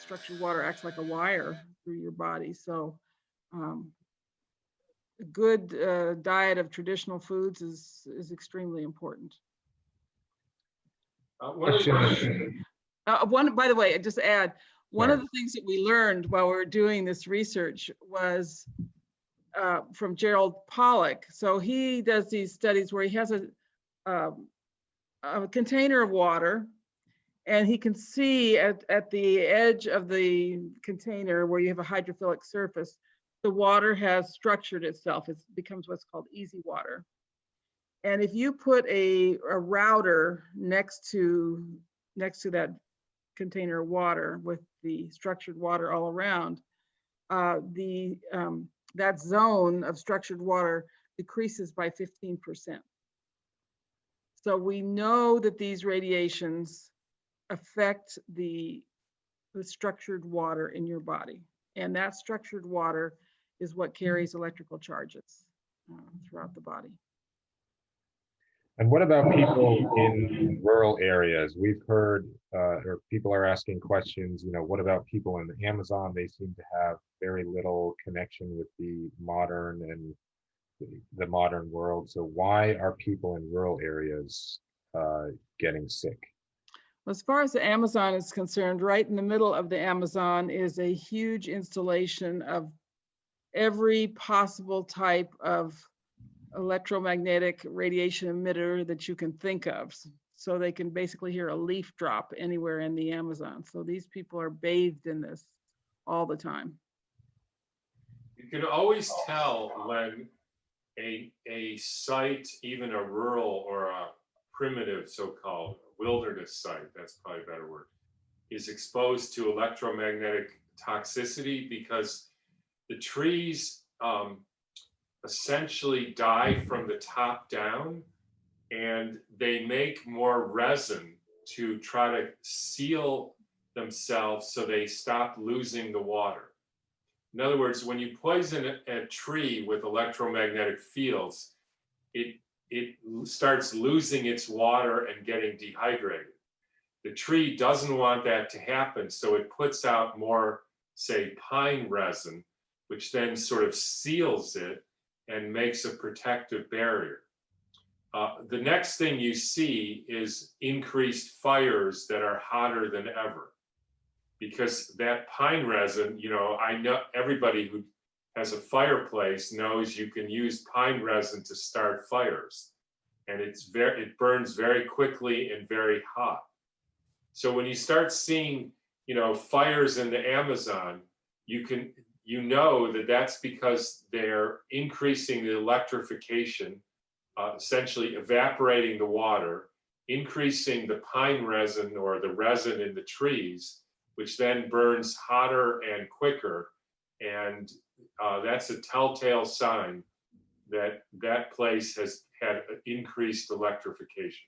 structured water acts like a wire through your body. So a good diet of traditional foods is extremely important. By the way, just to add, one of the things that we learned while we were doing this research was from Gerald Pollack. So he does these studies where he has a container of water, and he can see at the edge of the container where you have a hydrophilic surface, the water has structured itself. It becomes what's called easy water. And if you put a router next to that container of water with the structured water all around, that zone of structured water decreases by 15%. So we know that these radiations affect the structured water in your body. And that structured water is what carries electrical charges throughout the body. And what about people in rural areas? We've heard, or people are asking questions, what about people in the Amazon? They seem to have very little connection with the modern world. So why are people in rural areas getting sick? As far as the Amazon is concerned, right in the middle of the Amazon is a huge installation of every possible type of electromagnetic radiation emitter that you can think of. So they can basically hear a leaf drop anywhere in the Amazon. So these people are bathed in this all the time. You can always tell when a site, even a rural or a primitive so-called wilderness site, that's probably a better word, is exposed to electromagnetic toxicity, because the trees essentially die from the top down, and they make more resin to try to seal themselves so they stop losing the water. In other words, when you poison a tree with electromagnetic fields, it starts losing its water and getting dehydrated. The tree doesn't want that to happen, so it puts out more, say, pine resin, which then sort of seals it and makes a protective barrier. The next thing you see is increased fires that are hotter than ever, because that pine resin, I know everybody who has a fireplace knows you can use pine resin to start fires, and it burns very quickly and very hot. So when you start seeing, fires in the Amazon, you know that that's because they're increasing the electrification, essentially evaporating the water, increasing the pine resin or the resin in the trees, which then burns hotter and quicker. And that's a telltale sign that that place has had increased electrification.